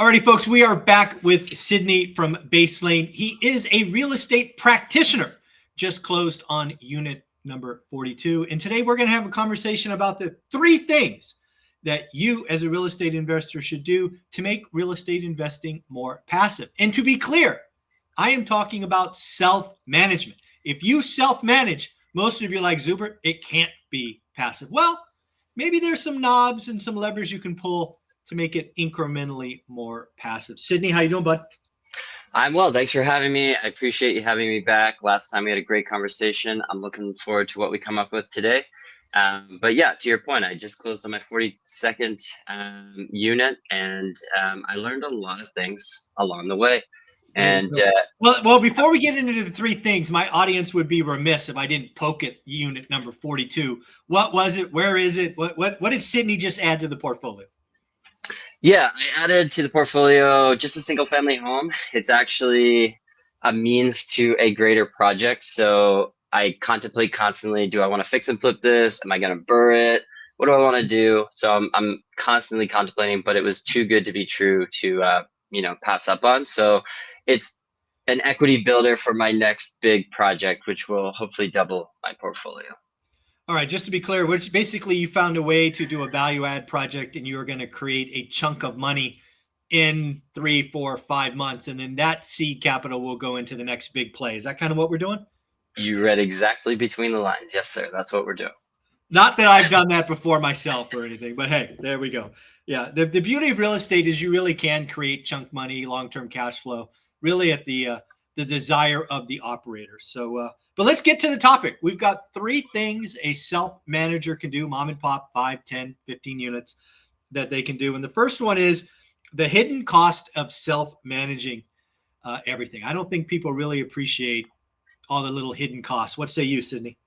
Alrighty, folks, we are back with Sydney from Base Lane. He is a real estate practitioner, just closed on unit number 42. And today we're going to have a conversation about the 3 things that you as a real estate investor should do to make real estate investing more passive. And to be clear, I am talking about self-management. If you self-manage, most of you like Zuber, it can't be passive. Well, maybe there's some knobs and some levers you can pull to make it incrementally more passive. Sydney, how you doing, bud? I'm well. Thanks for having me. I appreciate you having me back. Last time we had a great conversation. I'm looking forward to what we come up with today. But yeah, to your point, I just closed on my 42nd unit, and I learned a lot of things along the way. And well, before we get into the 3 things, my audience would be remiss if I didn't poke at unit number 42. What was it? Where is it? What did Sydney just add to the portfolio? Yeah, I added to the portfolio just a single family home. It's actually a means to a greater project. So I contemplate constantly, do I want to fix and flip this? Am I going to burr it? What do I want to do? So I'm constantly contemplating, but it was too good to be true to pass up on. So it's an equity builder for my next big project, which will hopefully double my portfolio. All right, just to be clear, which basically you found a way to do a value add project and you are going to create a chunk of money in 3, 4, 5 months. And then that seed capital will go into the next big play. Is that kind of what we're doing? You read exactly between the lines. Yes, sir. That's what we're doing. Not that I've done that before myself or anything, but hey, there we go. Yeah. The beauty of real estate is you really can create chunk money, long-term cash flow, really at the desire of the operator. So, but let's get to the topic. We've got 3 things a self-manager can do, mom and pop, 5, 10, 15 units that they can do. And the first one is the hidden cost of self-managing everything. I don't think people really appreciate all the little hidden costs. What say you, Sydney?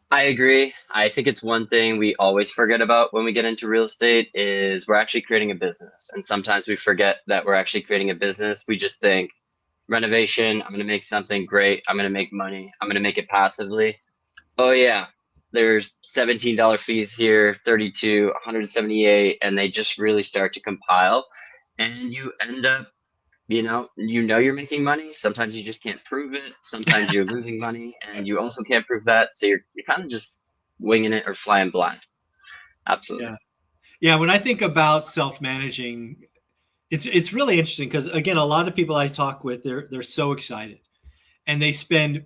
I agree. I think it's one thing we always forget about when we get into real estate is we're actually creating a business. And sometimes we forget that we're actually creating a business. We just think, renovation, I'm going to make something great. I'm going to make money. I'm going to make it passively. Oh yeah, there's $17 fees here, 32, 178, and they just really start to compile. And you end up, you're making money. Sometimes you just can't prove it. Sometimes you're losing money and you also can't prove that. So you're kind of just winging it or flying blind. Absolutely. Yeah. When I think about self-managing, it's really interesting because, again, a lot of people I talk with, they're so excited and they spend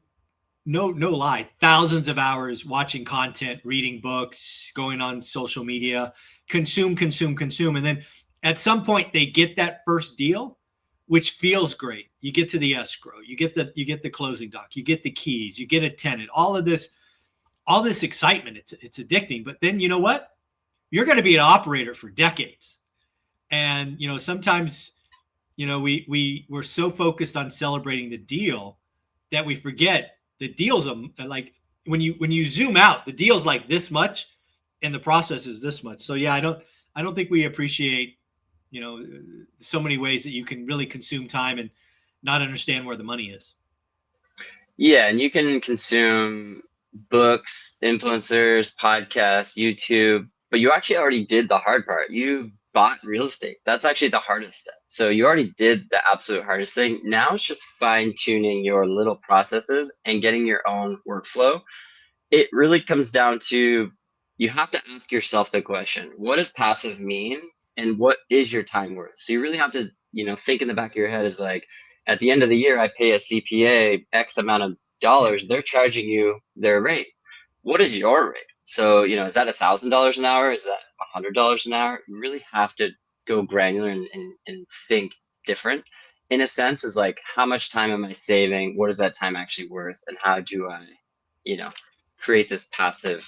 no lie, thousands of hours watching content, reading books, going on social media, consume. And then at some point they get that first deal, which feels great. You get to the escrow, you get the closing doc, you get the keys, you get a tenant, all this excitement. It's addicting. But then you know what? You're going to be an operator for decades. And, sometimes, we're so focused on celebrating the deal that we forget the deals are like when you zoom out, the deal's like this much and the process is this much. So yeah, I don't think we appreciate, so many ways that you can really consume time and not understand where the money is. Yeah. And you can consume books, influencers, podcasts, YouTube, but you actually already did the hard part. You bought real estate. That's actually the hardest step. So you already did the absolute hardest thing. Now it's just fine tuning your little processes and getting your own workflow. It really comes down to, you have to ask yourself the question, what does passive mean? And what is your time worth? So you really have to, think in the back of your head is like, at the end of the year, I pay a CPA X amount of dollars. They're charging you their rate. What is your rate? So, is that $1,000 an hour? Is that $100 an hour? You really have to go granular and think different. In a sense, is like, how much time am I saving? What is that time actually worth? And how do I, create this passive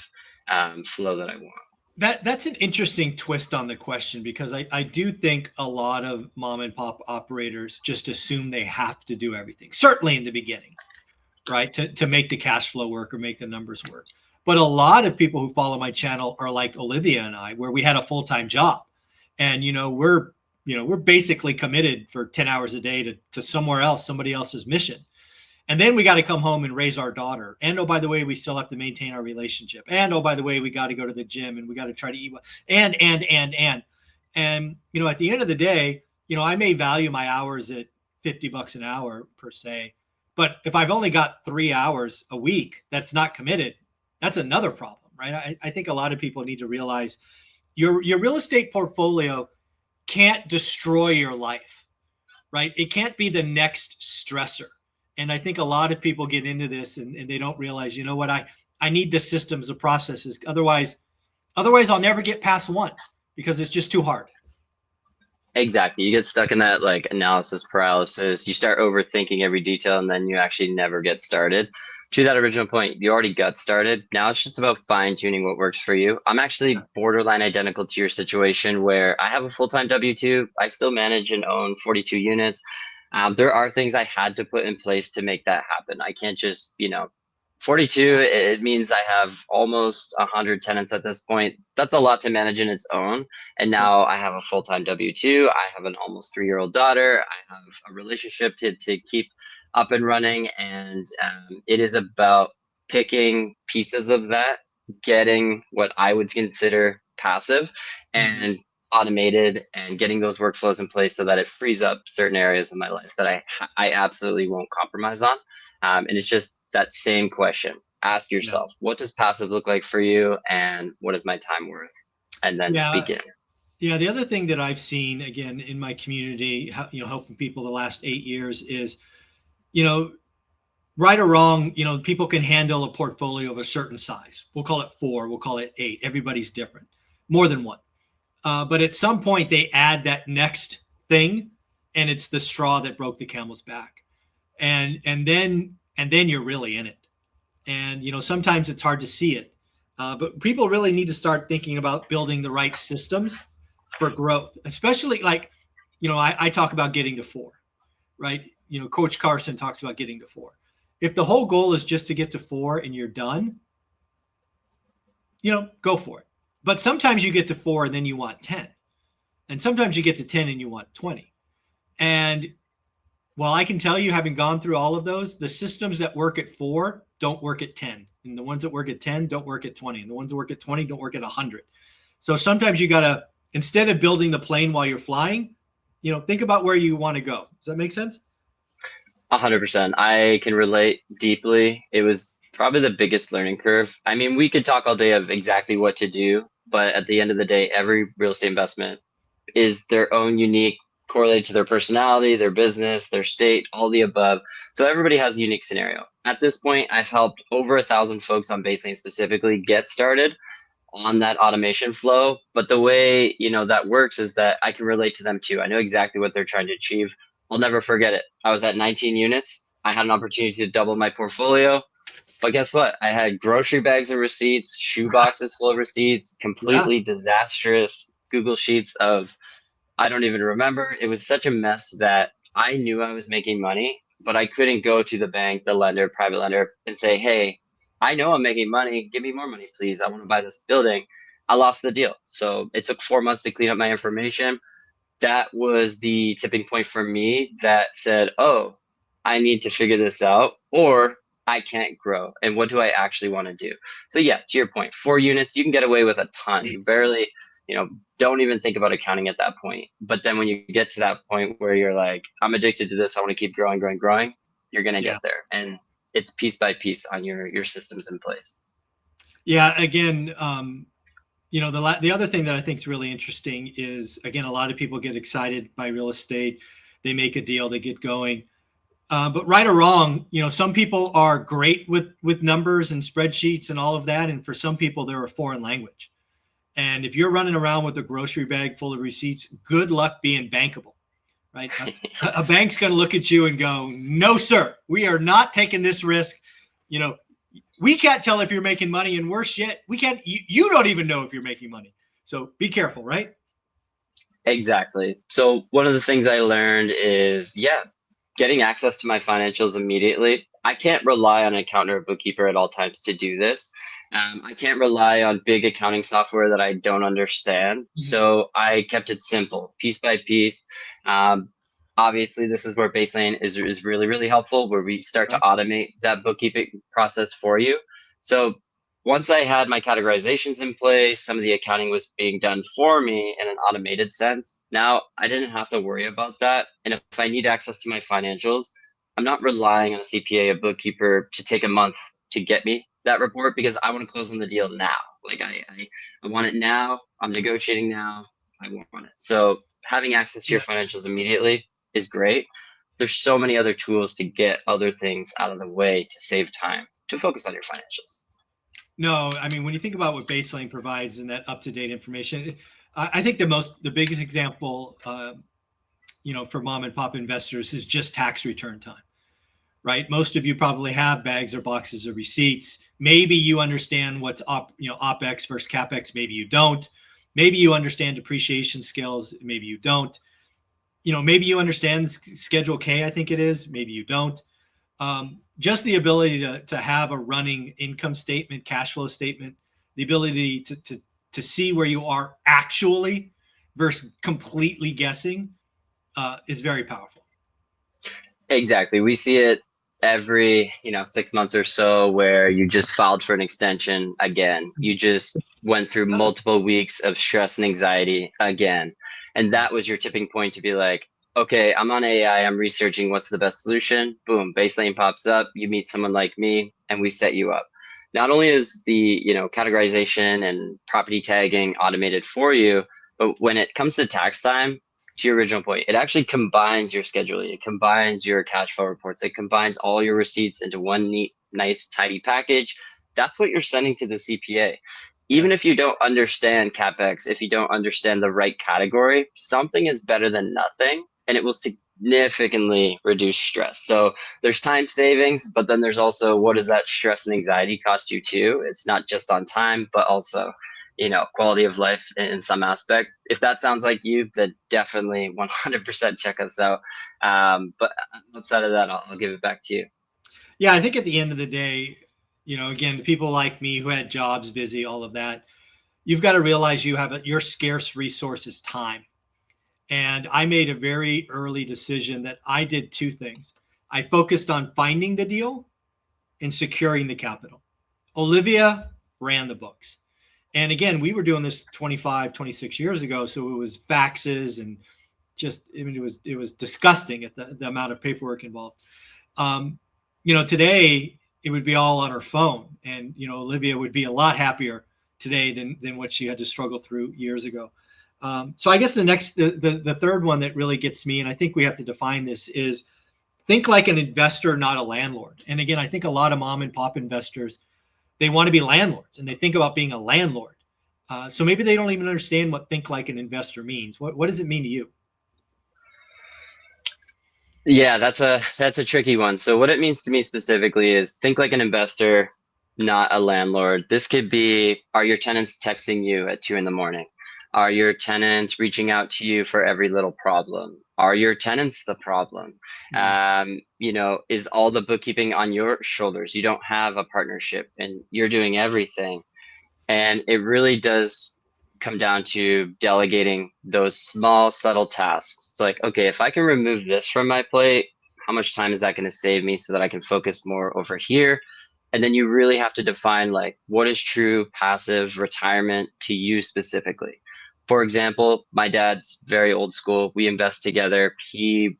flow that I want? That's an interesting twist on the question, because I do think a lot of mom and pop operators just assume they have to do everything, certainly in the beginning, right? To make the cash flow work or make the numbers work. But a lot of people who follow my channel are like Olivia and I, where we had a full-time job, and we're basically committed for 10 hours a day to somebody else's mission. And then we got to come home and raise our daughter. And oh, by the way, we still have to maintain our relationship. And oh, by the way, we got to go to the gym and we got to try to eat well. And at the end of the day, I may value my hours at $50 an hour per se, but if I've only got 3 hours a week that's not committed, that's another problem, right? I think a lot of people need to realize your real estate portfolio can't destroy your life, right? It can't be the next stressor. And I think a lot of people get into this and they don't realize, you know what, I need the systems, the processes. Otherwise I'll never get past one because it's just too hard. Exactly. You get stuck in that like analysis paralysis. You start overthinking every detail and then you actually never get started. To that original point, you already got started. Now it's just about fine tuning what works for you. I'm actually borderline identical to your situation where I have a full-time W-2. I still manage and own 42 units. There are things I had to put in place to make that happen. I can't just, 42, it means I have almost 100 tenants at this point. That's a lot to manage in its own. And now I have a full-time W-2. I have an almost 3-year-old daughter. I have a relationship to keep up and running. And it is about picking pieces of that, getting what I would consider passive and automated and getting those workflows in place so that it frees up certain areas of my life that I absolutely won't compromise on. And it's just that same question. Ask yourself, what does passive look like for you and what is my time worth? And then begin. Yeah, the other thing that I've seen again in my community, helping people the last 8 years is, right or wrong, people can handle a portfolio of a certain size. We'll call it 4, we'll call it 8. Everybody's different, more than one. But at some point they add that next thing and it's the straw that broke the camel's back. And then you're really in it. And, sometimes it's hard to see it. But people really need to start thinking about building the right systems for growth, especially like, I talk about getting to 4, right? Coach Carson talks about getting to 4. If the whole goal is just to get to 4 and you're done, go for it. But sometimes you get to 4 and then you want 10. And sometimes you get to 10 and you want 20. And while I can tell you, having gone through all of those, the systems that work at 4 don't work at 10. And the ones that work at 10 don't work at 20. And the ones that work at 20 don't work at 100. So sometimes you got to, instead of building the plane while you're flying, think about where you want to go. Does that make sense? 100%. I can relate deeply. It was probably the biggest learning curve. I mean, we could talk all day of exactly what to do, but at the end of the day, every real estate investment is their own unique, correlated to their personality, their business, their state, all the above. So everybody has a unique scenario. At this point, I've helped over 1,000 folks on Baseline specifically get started on that automation flow. But the way, that works is that I can relate to them too. I know exactly what they're trying to achieve. I'll never forget it. I was at 19 units. I had an opportunity to double my portfolio. But guess what? I had grocery bags of receipts, shoe boxes full of receipts, completely disastrous Google Sheets of, I don't even remember. It was such a mess that I knew I was making money, but I couldn't go to the bank, the lender, private lender, and say, hey, I know I'm making money. Give me more money, please. I want to buy this building. I lost the deal. So it took 4 months to clean up my information. That was the tipping point for me that said, oh, I need to figure this out, or I can't grow. And what do I actually want to do? So yeah, to your point, 4 units, you can get away with a ton. You barely, don't even think about accounting at that point. But then when you get to that point where you're like, I'm addicted to this, I want to keep growing, you're going to get there. And it's piece by piece on your systems in place. Yeah. Again, the other thing that I think is really interesting is, again, a lot of people get excited by real estate. They make a deal, they get going. But right or wrong, some people are great with numbers and spreadsheets and all of that. And for some people, they're a foreign language. And if you're running around with a grocery bag full of receipts, good luck being bankable, right? A bank's going to look at you and go, no, sir, we are not taking this risk. We can't tell if you're making money, and worse yet, you don't even know if you're making money. So be careful, right? Exactly. So one of the things I learned is, getting access to my financials immediately. I can't rely on an accountant or a bookkeeper at all times to do this. I can't rely on big accounting software that I don't understand. Mm-hmm. So I kept it simple, piece by piece. Obviously, this is where Baseline is really, really helpful, where we start to automate that bookkeeping process for you. So once I had my categorizations in place, some of the accounting was being done for me in an automated sense. Now I didn't have to worry about that. And if I need access to my financials, I'm not relying on a CPA, a bookkeeper to take a month to get me that report because I want to close on the deal now. Like I want it now. I'm negotiating now. I want it. So having access to your Yeah. financials immediately is great. There's so many other tools to get other things out of the way to save time to focus on your financials. No, I mean, when you think about what Baseline provides and that up-to-date information, I think the biggest example, for mom and pop investors is just tax return time, right? Most of you probably have bags or boxes of receipts. Maybe you understand what's OpEx versus CapEx. Maybe you don't. Maybe you understand depreciation scales. Maybe you don't. Maybe you understand Schedule K, I think it is. Maybe you don't. Just the ability to have a running income statement, cash flow statement, the ability to see where you are actually versus completely guessing is very powerful. Exactly. We see it every 6 months or so where you just filed for an extension again. You just went through multiple weeks of stress and anxiety again. And that was your tipping point to be like, okay, I'm on AI, I'm researching what's the best solution. Boom, Baseline pops up, you meet someone like me, and we set you up. Not only is the categorization and property tagging automated for you, but when it comes to tax time, to your original point, it actually combines your scheduling, it combines your cash flow reports, it combines all your receipts into one neat, nice, tidy package. That's what you're sending to the CPA. Even Yeah. if you don't understand CapEx, if you don't understand the right category, something is better than nothing, and it will significantly reduce stress. So there's time savings, but then there's also what does that stress and anxiety cost you too? It's not just on time, but also quality of life in some aspect. If that sounds like you, then definitely 100% check us out. But outside of that, I'll give it back to you. Yeah, I think at the end of the day, again, people like me who had jobs, busy, all of that, you've got to realize your scarce resource is time. And I made a very early decision that I did two things. I focused on finding the deal and securing the capital. Olivia ran the books. And again, we were doing this 25, 26 years ago. So it was faxes and it was disgusting at the amount of paperwork involved. Today it would be all on her phone, and Olivia would be a lot happier today than what she had to struggle through years ago. So I guess the third one that really gets me, and I think we have to define this, is think like an investor, not a landlord. And again, I think a lot of mom and pop investors, they want to be landlords and they think about being a landlord. So maybe they don't even understand what think like an investor means. What does it mean to you? Yeah, that's a tricky one. So what it means to me specifically is think like an investor, not a landlord. This could be, are your tenants texting you at 2 in the morning? Are your tenants reaching out to you for every little problem? Are your tenants the problem? Is all the bookkeeping on your shoulders? You don't have a partnership and you're doing everything. And it really does come down to delegating those small, subtle tasks. It's like, okay, if I can remove this from my plate, how much time is that going to save me so that I can focus more over here? And then you really have to define like what is true passive retirement to you specifically. For example, my dad's very old school. We invest together. He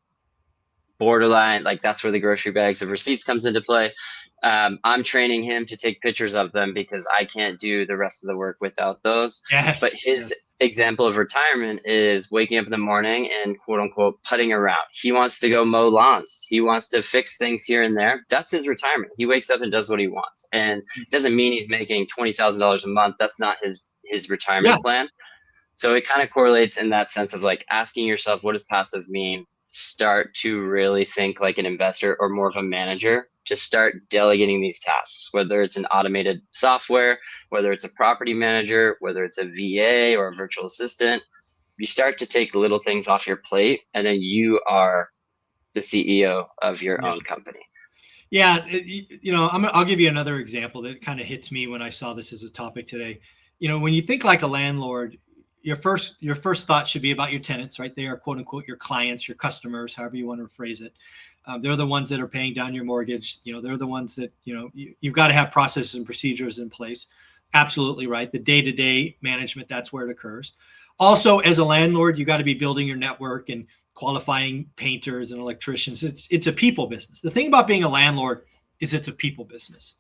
borderline, like that's where the grocery bags of receipts comes into play. I'm training him to take pictures of them because I can't do the rest of the work without those. But Yes. his example of retirement is waking up in the morning and quote unquote putting around. He wants to go mow lawns. He wants to fix things here and there. That's his retirement. He wakes up and does what he wants. And it doesn't mean he's making $20,000 a month. That's not his retirement Yeah. plan. So it kind of correlates in that sense of like asking yourself, what does passive mean? Start to really think like an investor or more of a manager to start delegating these tasks, whether it's an automated software, whether it's a property manager, whether it's a VA or a virtual assistant. You start to take little things off your plate and then you are the CEO of your Yeah. own company. Yeah. I'll give you another example that kind of hits me when I saw this as a topic today. When you think like a landlord, your first thought should be about your tenants, right? They are quote unquote your clients, your customers, however you want to phrase it. They're the ones that are paying down your mortgage. They're the ones that, you've got to have processes and procedures in place. Absolutely right. The day-to-day management, that's where it occurs. Also, as a landlord, you got to be building your network and qualifying painters and electricians. It's a people business. The thing about being a landlord is it's a people business.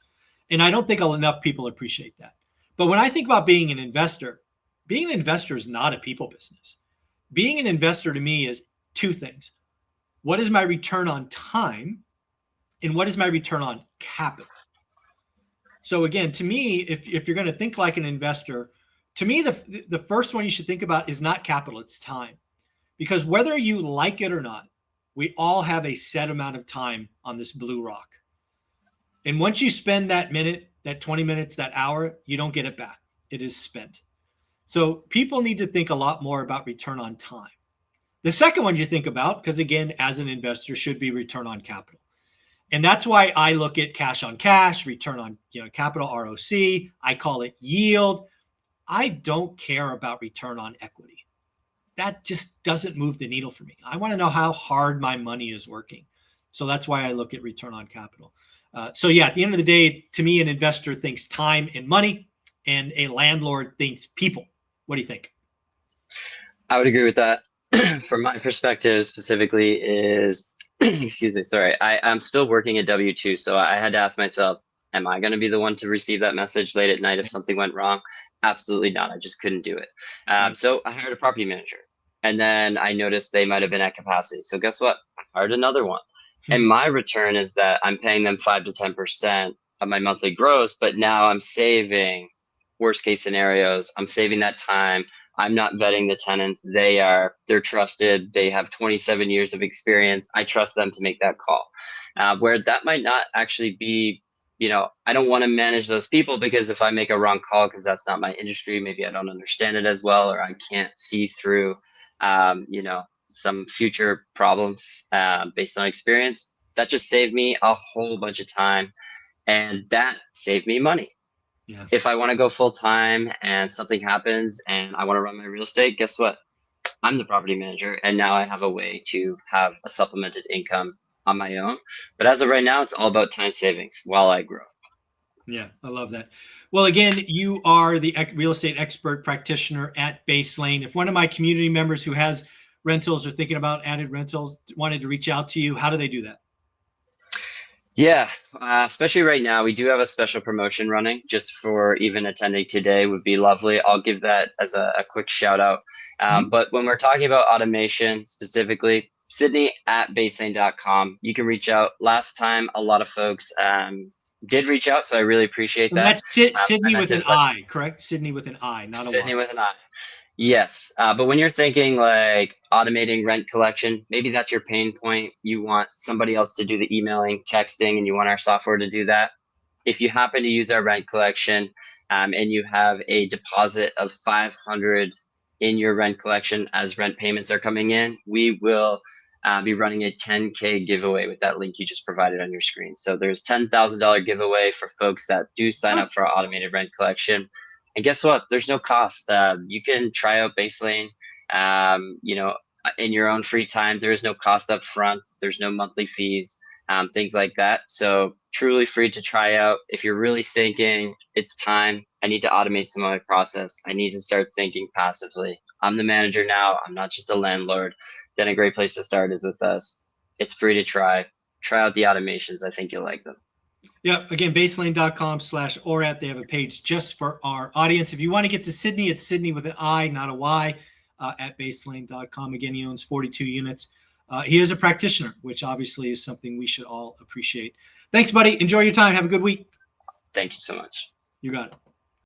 And I don't think enough people appreciate that. But when I think about being an investor is not a people business. Being an investor to me is two things. What is my return on time? And what is my return on capital? So again, to me, if you're going to think like an investor, to me, the first one you should think about is not capital, it's time. Because whether you like it or not, we all have a set amount of time on this blue rock. And once you spend that minute, that 20 minutes, that hour, you don't get it back. It is spent. So people need to think a lot more about return on time. The second one you think about, because again, as an investor, should be return on capital. And that's why I look at cash on cash, return on capital, ROC. I call it yield. I don't care about return on equity. That just doesn't move the needle for me. I want to know how hard my money is working. So that's why I look at return on capital. So yeah, at the end of the day, to me, an investor thinks time and money, and a landlord thinks people. What do you think? I would agree with that. From my perspective specifically is, excuse me, sorry, I'm still working at W-2. So I had to ask myself, am I going to be the one to receive that message late at night if something went wrong? Absolutely not. I just couldn't do it. So I hired a property manager, and then I noticed they might have been at capacity. So guess what? I hired another one. And my return is that I'm paying them 5 to 10% of my monthly gross, but now I'm saving worst case scenarios. I'm saving that time. I'm not vetting the tenants. They're trusted. They have 27 years of experience. I trust them to make that call. Where that might not actually be, I don't want to manage those people, because if I make a wrong call, because that's not my industry, maybe I don't understand it as well, or I can't see through, some future problems based on experience, that just saved me a whole bunch of time, and that saved me money. Yeah. If I want to go full time and something happens and I want to run my real estate, guess what? I'm the property manager, and now I have a way to have a supplemented income on my own. But as of right now, it's all about time savings while I grow. Yeah, I love that. Well, again, you are the real estate expert practitioner at Base Lane. If one of my community members who has rentals or thinking about added rentals wanted to reach out to you, how do they do that? Yeah, especially right now, we do have a special promotion running. Just for even attending today would be lovely. I'll give that as a quick shout out. But when we're talking about automation specifically, Sydney at baselane.com, you can reach out. Last time, a lot of folks did reach out, so I really appreciate And that. that's Sydney with an I, correct? Sydney with an I, not a Y. Sydney with an I. Yes, but when you're thinking like automating rent collection, maybe that's your pain point. You want somebody else to do the emailing, texting, and you want our software to do that. If you happen to use our rent collection and you have a deposit of 500 in your rent collection as rent payments are coming in, we will be running a 10K giveaway with that link you just provided on your screen. So there's $10,000 giveaway for folks that do sign up for our automated rent collection. And guess what? There's no cost. You can try out Baselane, in your own free time. There is no cost up front. There's no monthly fees, things like that. So truly free to try out. If you're really thinking it's time, I need to automate some of my process, I need to start thinking passively. I'm the manager now. I'm not just a landlord. Then a great place to start is with us. It's free to try. Try out the automations. I think you'll like them. Yep. Again, baselane.com/ORAT. They have a page just for our audience. If you want to get to Sydney, it's Sydney with an I, not a Y, at baselane.com. Again, he owns 42 units. He is a practitioner, which obviously is something we should all appreciate. Thanks, buddy. Enjoy your time. Have a good week. Thank you so much. You got it.